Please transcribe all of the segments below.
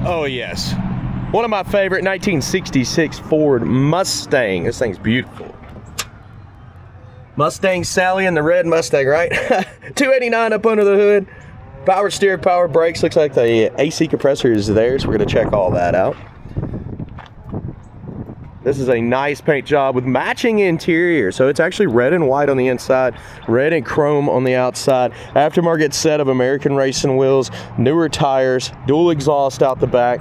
Oh yes, one of my favorite 1966 Ford Mustang. This thing's beautiful. Mustang Sally and the red Mustang, right? 289 up under the hood. Power steering, power brakes. Looks like the AC compressor is there, so we're gonna check all that out. This is a nice paint job with matching interior. So it's actually red and white on the inside, red and chrome on the outside. Aftermarket set of American racing wheels, newer tires, dual exhaust out the back.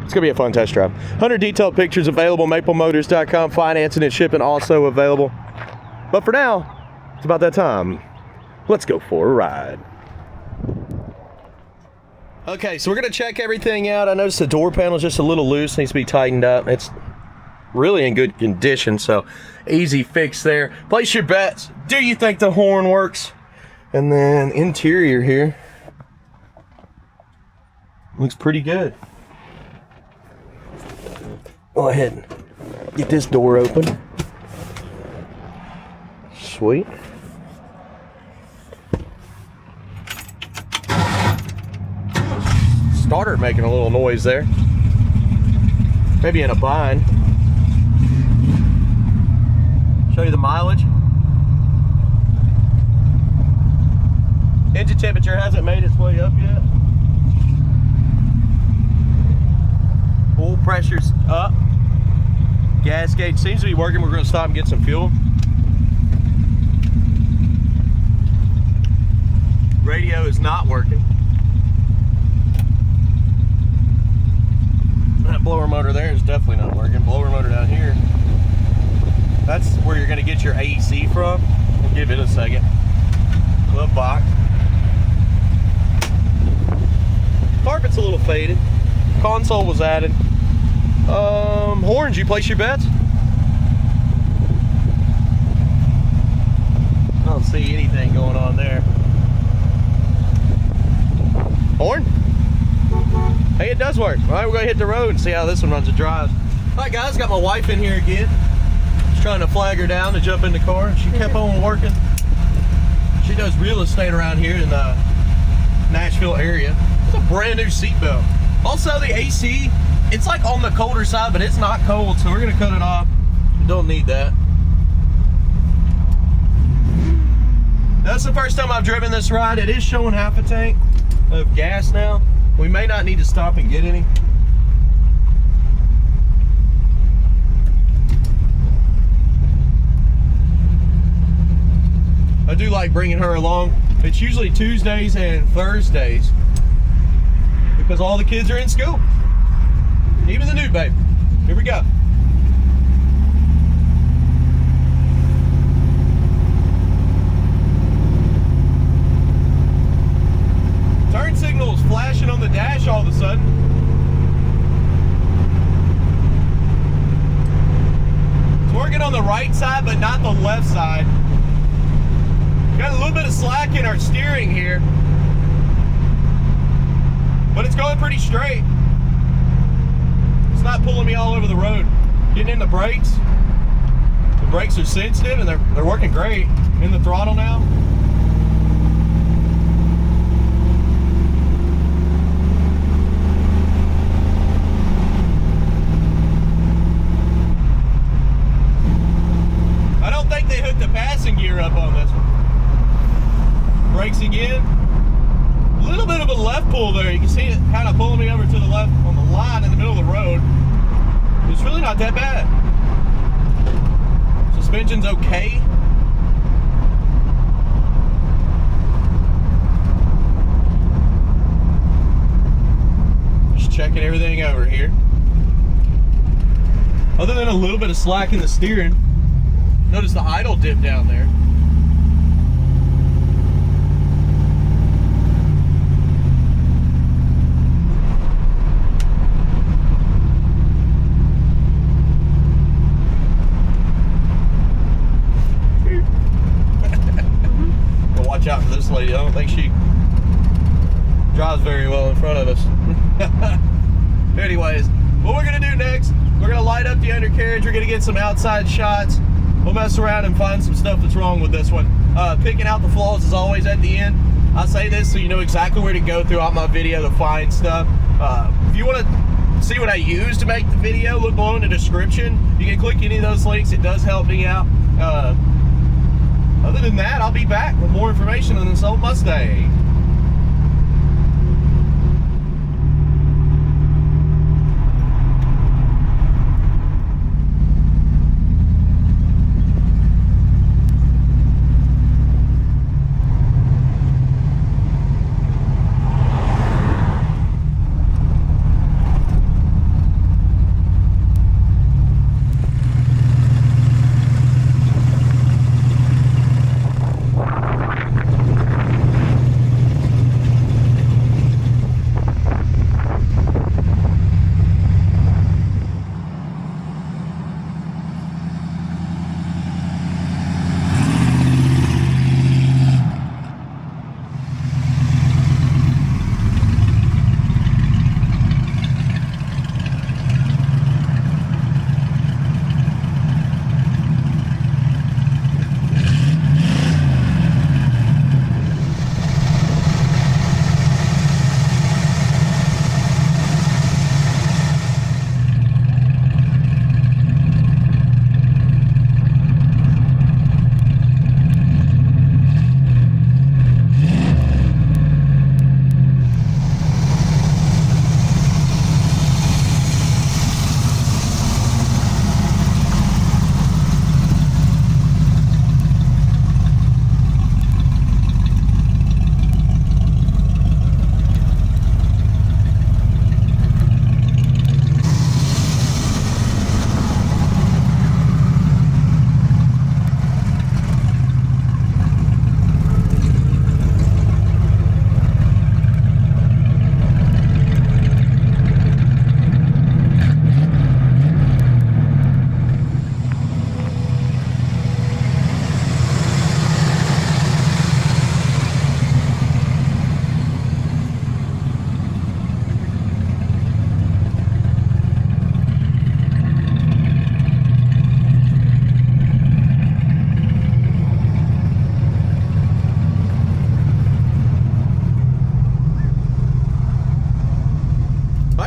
It's gonna be a fun test drive. 100 detailed pictures available, maplemotors.com. Financing and shipping also available. But for now, it's about that time. Let's go for a ride. Okay, so we're gonna check everything out. I noticed the door panel is just a little loose, needs to be tightened up. It's really in good condition, so easy fix there. Place your bets. Do you think the horn works? And then interior here looks pretty good. Go ahead and get this door open. Sweet. Starter making a little noise there. Maybe in a bind. Show you the mileage. Engine temperature hasn't made its way up yet. Oil pressure's up. Gas gauge seems to be working. We're going to stop and get some fuel. Radio is not working. That blower motor there is definitely not working. Blower motor down here, that's where you're going to get your AC from. We'll give it a second. Glove box. Carpet's a little faded. Console was added. Horns, you place your bets? I don't see anything going on there. Horn? Hey, it does work. All right, we're gonna hit the road and see how this one runs and drives. All right, guys, got my wife in here again. Just trying to flag her down to jump in the car. She kept on working. She does real estate around here in the Nashville area. It's a brand new seatbelt. Also, the AC, it's like on the colder side, but it's not cold, so we're gonna cut it off. We don't need that. That's the first time I've driven this ride. It is showing half a tank of gas now. We may not need to stop and get any. I do like bringing her along. It's usually Tuesdays and Thursdays because all the kids are in school. Even the new baby. Here we go. Turn signal is flashing on the dash all of a sudden. It's working on the right side, but not the left side. Got a little bit of slack in our steering here, but it's going pretty straight. It's not pulling me all over the road. Getting in the brakes. The brakes are sensitive and they're working great. In the throttle now. I don't think they hooked the passing gear up on this one. Brakes again. A little bit of a left pull there. You can see it kind of pulling me over to the left on the line in the middle of the road. It's really not that bad. Suspension's okay. Just checking everything over here. Other than a little bit of slack in the steering, notice the idle dip down there. Watch out for this lady. I don't think she drives very well in front of us. Anyways, what we're gonna do next, we're gonna light up the undercarriage. We're gonna get some outside shots. We'll mess around and find some stuff that's wrong with this one. Picking out the flaws as always at the end. I say this so you know exactly where to go throughout my video to find stuff. If you want to see what I use to make the video, look below in the description. You can click any of those links. It does help me out. Other than that, I'll be back with more information on this old Mustang.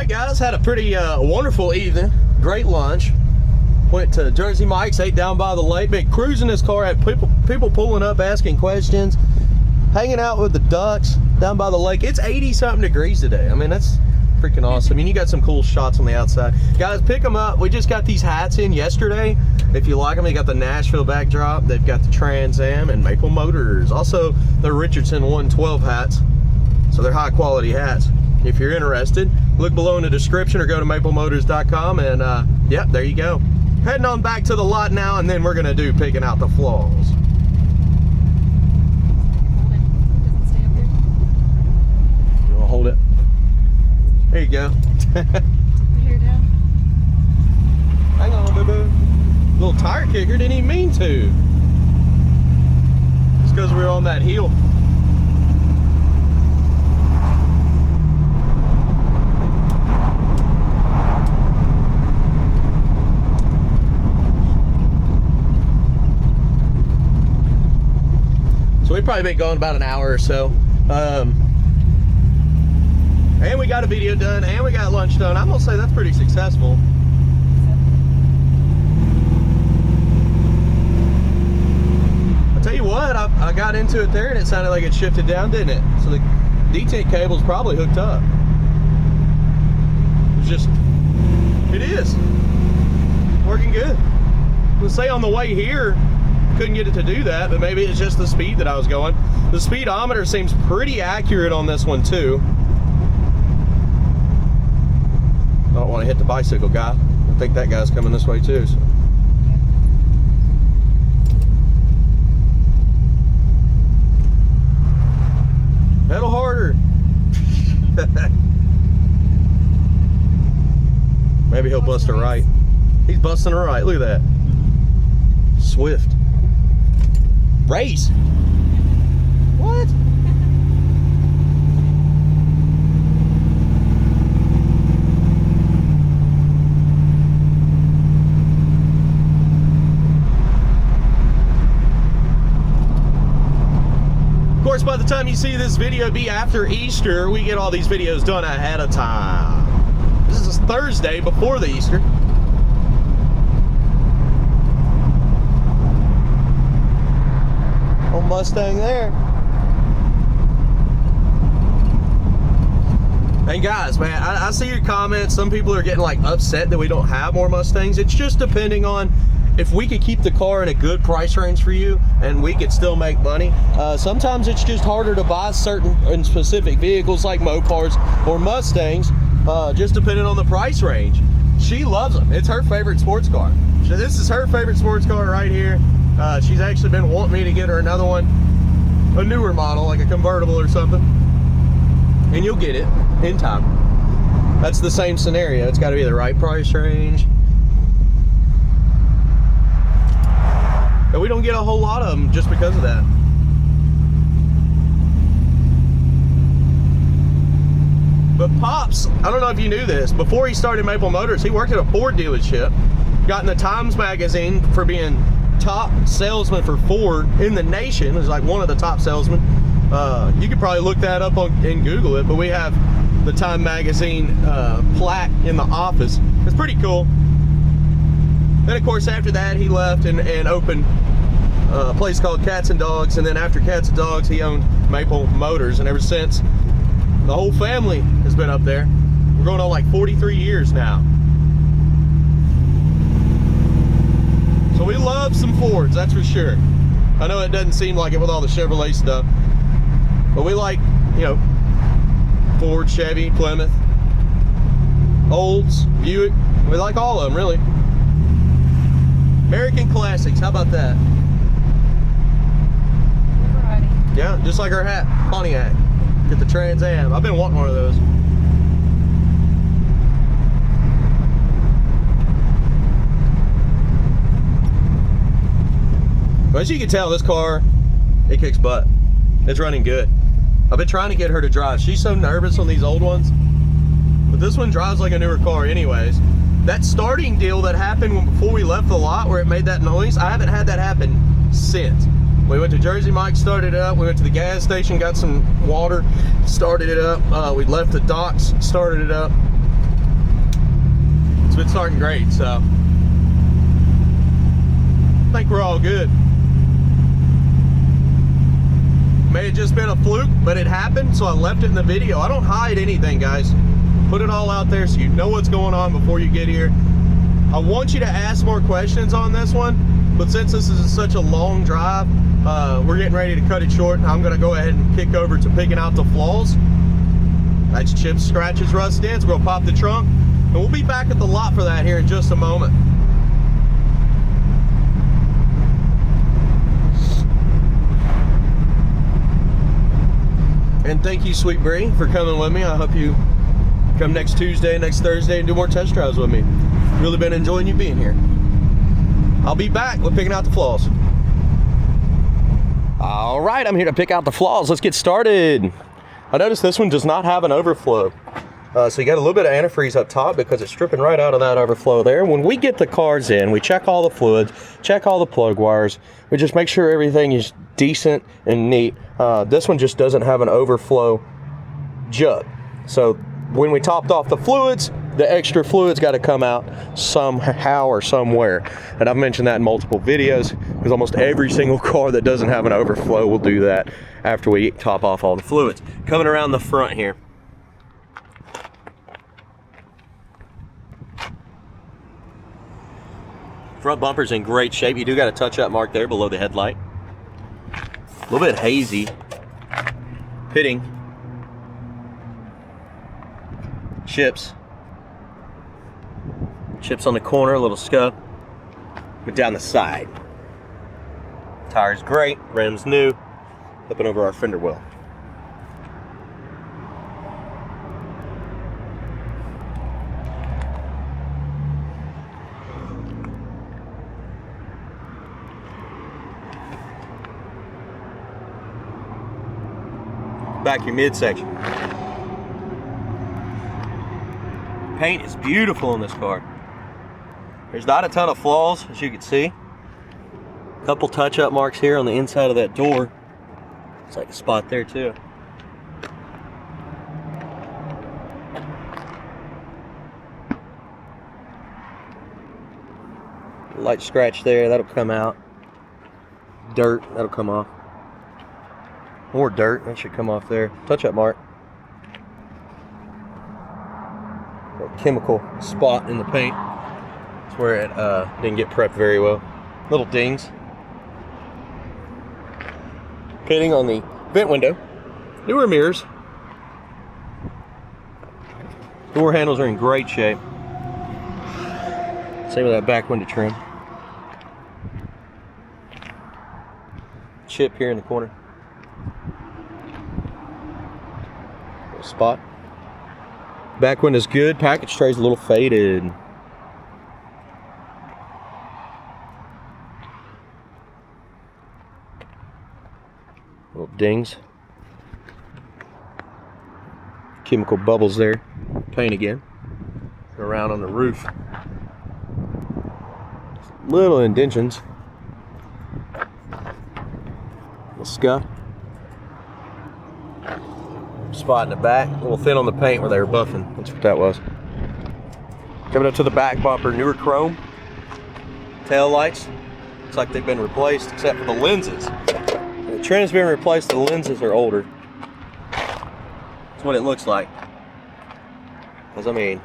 Guys, had a pretty wonderful evening. Great lunch. Went to Jersey Mike's, ate down by the lake. Been cruising this car, had people pulling up asking questions, hanging out with the ducks down by the lake. It's 80 something degrees today. I mean, that's freaking awesome. I mean, you got some cool shots on the outside. Guys, pick them up. We just got these hats in yesterday. If you like them, they got the Nashville backdrop. They've got the Trans Am and Maple Motors. Also, the Richardson 112 hats. So they're high quality hats. If you're interested, look below in the description or go to maplemotors.com, and yep, there you go. Heading on back to the lot now, and then we're gonna do picking out the flaws. Doesn't stay up there. You wanna hold it? There you go. Here down. Hang on, boo-boo. Little tire kicker, didn't even mean to. Just because we were on that hill. So we've probably been going about an hour or so. And we got a video done, and we got lunch done. I'm gonna say that's pretty successful. I'll tell you what, I got into it there and it sounded like it shifted down, didn't it? So the detent cable's probably hooked up. It's just, it is. Working good. Let's say on the way here, couldn't get it to do that, but maybe it's just the speed that I was going. The speedometer seems pretty accurate on this one too. I don't want to hit the bicycle guy. I think that guy's coming this way too. So. Pedal harder. Maybe he'll bust a right. He's busting a right. Look at that. Swift. Race. What? course, by the time you see this video be after Easter, we get all these videos done ahead of time. This is Thursday before the Easter. Old Mustang there. And guys, man, I see your comments. Some people are getting like upset that we don't have more Mustangs. It's just depending on if we could keep the car in a good price range for you and we could still make money. Sometimes it's just harder to buy certain and specific vehicles like Mopars or Mustangs, just depending on the price range. She loves them. It's her favorite sports car. So this is her favorite sports car right here. She's actually been wanting me to get her another one, a newer model, like a convertible or something. And you'll get it in time. That's the same scenario. It's got to be the right price range. And we don't get a whole lot of them just because of that. But Pops, I don't know if you knew this, before he started Maple Motors, he worked at a Ford dealership, got in the Times magazine for being top salesman for Ford in the nation. It was like one of the top salesmen. You could probably look that up and Google it, but we have the Time magazine plaque in the office. It's pretty cool. Then of course after that he left and opened a place called Cats and Dogs, and then after Cats and Dogs he owned Maple Motors, and ever since the whole family has been up there. We're going on like 43 years now. So we love some Fords, that's for sure. I know it doesn't seem like it with all the Chevrolet stuff, but we like, you know, Ford, Chevy, Plymouth, Olds, Buick. We like all of them, really. American classics, how about that? Variety. Yeah, just like our hat, Pontiac. Get the Trans Am. I've been wanting one of those. But as you can tell, this car, it kicks butt. It's running good. I've been trying to get her to drive. She's so nervous on these old ones, but this one drives like a newer car anyways. That starting deal that happened before we left the lot where it made that noise, I haven't had that happen since. We went to Jersey Mike, started it up. We went to the gas station, got some water, started it up. We left the docks, started it up. It's been starting great, so I think we're all good. May have just been a fluke, but it happened, so I left it in the video. I don't hide anything, guys. Put it all out there so you know what's going on before you get here. I want you to ask more questions on this one, but since this is such a long drive, we're getting ready to cut it short. I'm gonna go ahead and kick over to picking out the flaws. That's chips, scratches, rust dents. We're gonna pop the trunk, and we'll be back at the lot for that here in just a moment. And thank you, Sweet Bree, for coming with me. I hope you come next Tuesday, next Thursday, and do more test drives with me. Really been enjoying you being here. I'll be back with picking out the flaws. All right, I'm here to pick out the flaws. Let's get started. I noticed this one does not have an overflow. So you got a little bit of antifreeze up top because it's stripping right out of that overflow there. When we get the cars in, we check all the fluids, check all the plug wires. We just make sure everything is decent and neat. This one just doesn't have an overflow jug. So when we topped off the fluids, the extra fluids got to come out somehow or somewhere. And I've mentioned that in multiple videos because almost every single car that doesn't have an overflow will do that after we top off all the fluids. Coming around the front here. Front bumper's in great shape. You do got a touch-up mark there below the headlight. A little bit hazy. Pitting. Chips. Chips on the corner, a little scuff. But down the side. Tires great, rims new. Flipping over our fender well. Back your midsection. Paint is beautiful in this car. There's not a ton of flaws, as you can see. A couple touch-up marks here on the inside of that door. It's like a spot there too. Light scratch there, that'll come out. Dirt, that'll come off. More dirt, that should come off there. Touch up mark. A chemical spot in the paint. It's where it didn't get prepped very well. Little dings. Painting on the vent window. Newer mirrors. Door handles are in great shape. Same with that back window trim. Chip here in the corner. Little spot. Back window's good. Package tray's a little faded. Little dings. Chemical bubbles there. Paint again. Around on the roof. Little indentions. Little scuff. Spot in the back. A little thin on the paint where they were buffing. That's what that was. Coming up to the back bumper. Newer chrome. Tail lights. Looks like they've been replaced except for the lenses. The trim's been replaced. The lenses are older. That's what it looks like. Because, I mean,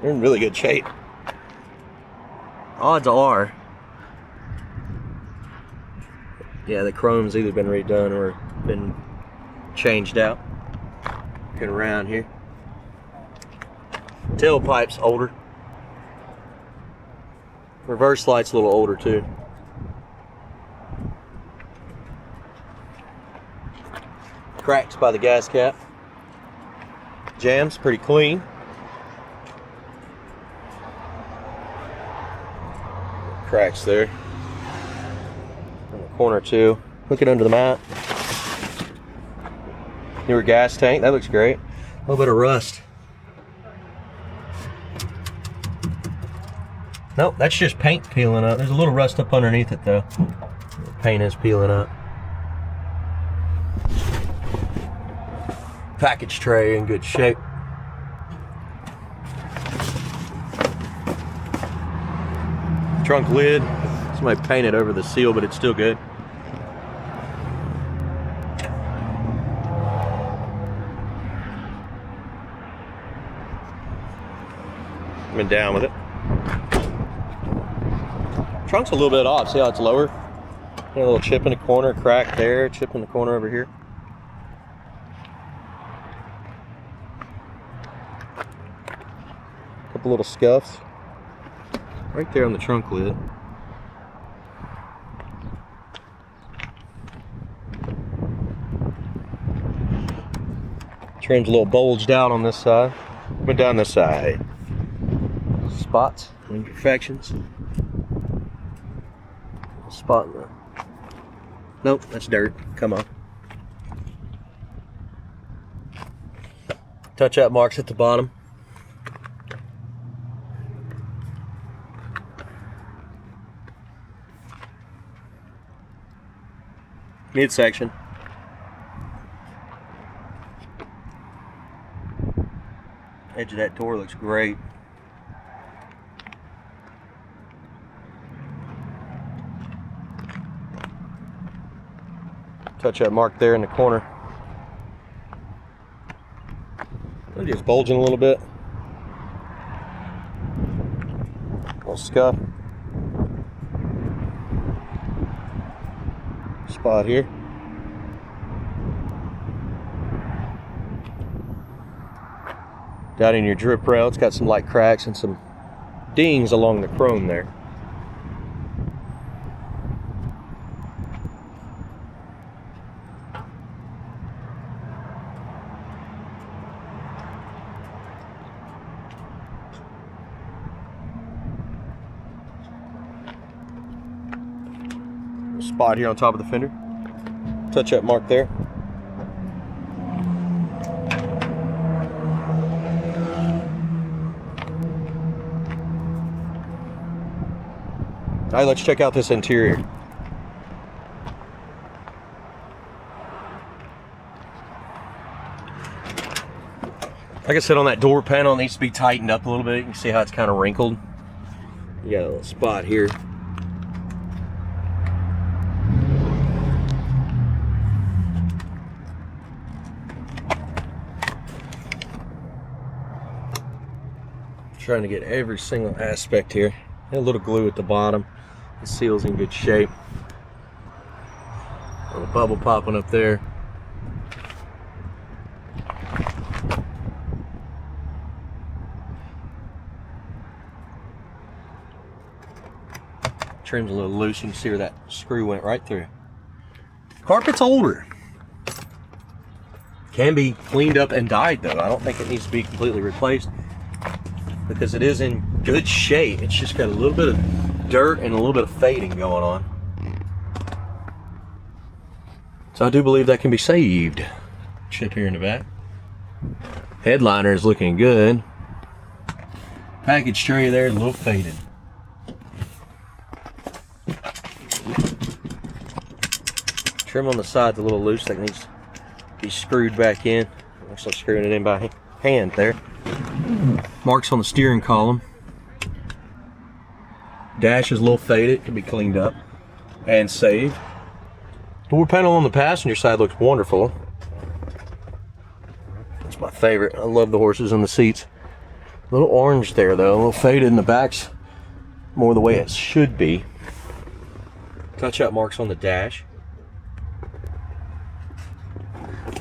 they're in really good shape. Odds are, yeah, the chrome's either been redone or been changed out. Looking around here. Tailpipe's older. Reverse light's a little older too. Cracks by the gas cap. Jam's pretty clean. Cracks there. In the corner too. Looking under the mat. Newer gas tank. That looks great. A little bit of rust. Nope, that's just paint peeling up. There's a little rust up underneath it though. The paint is peeling up. Package tray in good shape. Trunk lid. Somebody painted over the seal, but it's still good. Been down with it. Trunk's a little bit odd. See how it's lower? A little chip in the corner, crack there, chip in the corner over here. Couple little scuffs. Right there on the trunk lid. Trim's a little bulged out on this side. Went down this side. Spots, imperfections. Spot in the... Nope, that's dirt. Come on. Touch-up marks at the bottom. Midsection. Edge of that door looks great. Touch up mark there in the corner. It's just bulging a little bit. Little scuff. Spot here. Down in your drip rail, it's got some light cracks and some dings along the chrome there. Spot here on top of the fender. Touch up mark there. All right, let's check out this interior. Like I said, on that door panel, it needs to be tightened up a little bit. You can see how it's kind of wrinkled. You got a little spot here. Trying to get every single aspect here. And a little glue at the bottom. The seal's in good shape. A little bubble popping up there. Trim's a little loose. You can see where that screw went right through. Carpet's older. Can be cleaned up and dyed though. I don't think it needs to be completely replaced because it is in good shape. It's just got a little bit of dirt and a little bit of fading going on. So I do believe that can be saved. Chip here in the back. Headliner is looking good. Package tray there, a little faded. Trim on the side's a little loose. That needs to be screwed back in. Looks like screwing it in by hand there. Marks on the steering column. Dash is a little faded. Can be cleaned up and saved. Door panel on the passenger side looks wonderful. That's my favorite. I love the horses in the seats. A little orange there though. A little faded in the backs. More the way it should be. Touch up marks on the dash.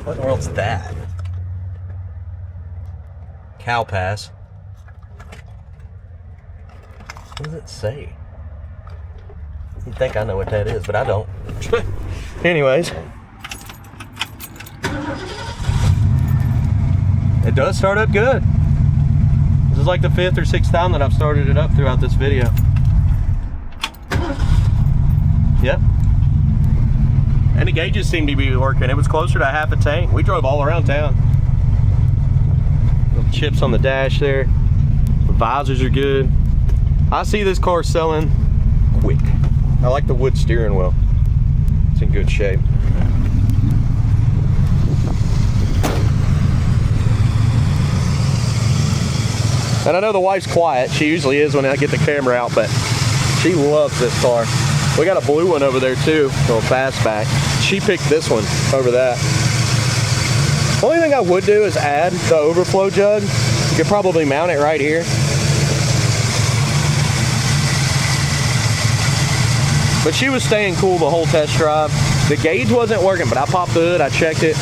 What in the world's that? Cow pass. What does it say? You'd think I know what that is, but I don't. Anyways. It does start up good. This is like the 5th or 6th time that I've started it up throughout this video. Yep. And the gauges seem to be working. It was closer to half a tank. We drove all around town. Little chips on the dash there. The visors are good. I see this car selling quick. I like the wood steering wheel. It's in good shape. And I know the wife's quiet. She usually is when I get the camera out, but she loves this car. We got a blue one over there too, a little fastback. She picked this one over that. The only thing I would do is add the overflow jug. You could probably mount it right here. But she was staying cool the whole test drive. The gauge wasn't working, but I popped the hood, I checked it.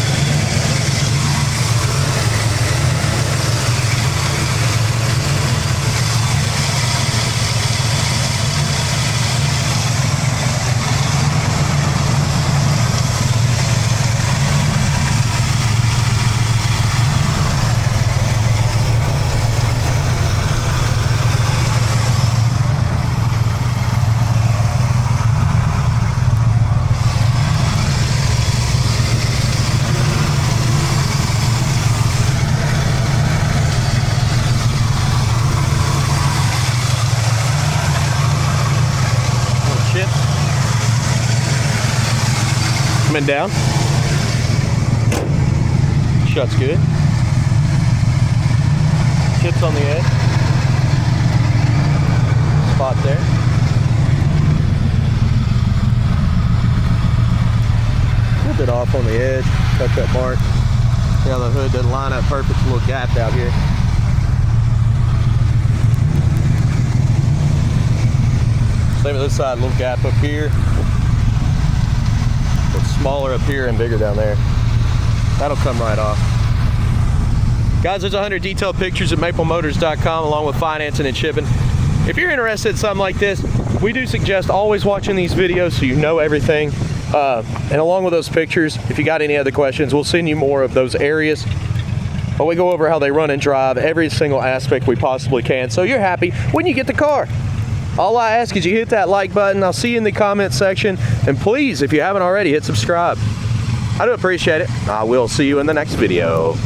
Coming down. Shuts good. Chips on the edge. Spot there. A little bit off on the edge. Touch up mark. See how the hood doesn't line up perfect. It's a little gapped out here. Same with this side. A little gap up here. Smaller up here and bigger down there. That'll come right off. Guys, there's 100 detailed pictures at maplemotors.com along with financing and shipping. If you're interested in something like this, we do suggest always watching these videos so you know everything. And along with those pictures, if you got any other questions, we'll send you more of those areas. But we go over how they run and drive, every single aspect we possibly can, so you're happy when you get the car. All I ask is you hit that like button. I'll see you in the comment section. And please, if you haven't already, hit subscribe. I do appreciate it. I will see you in the next video.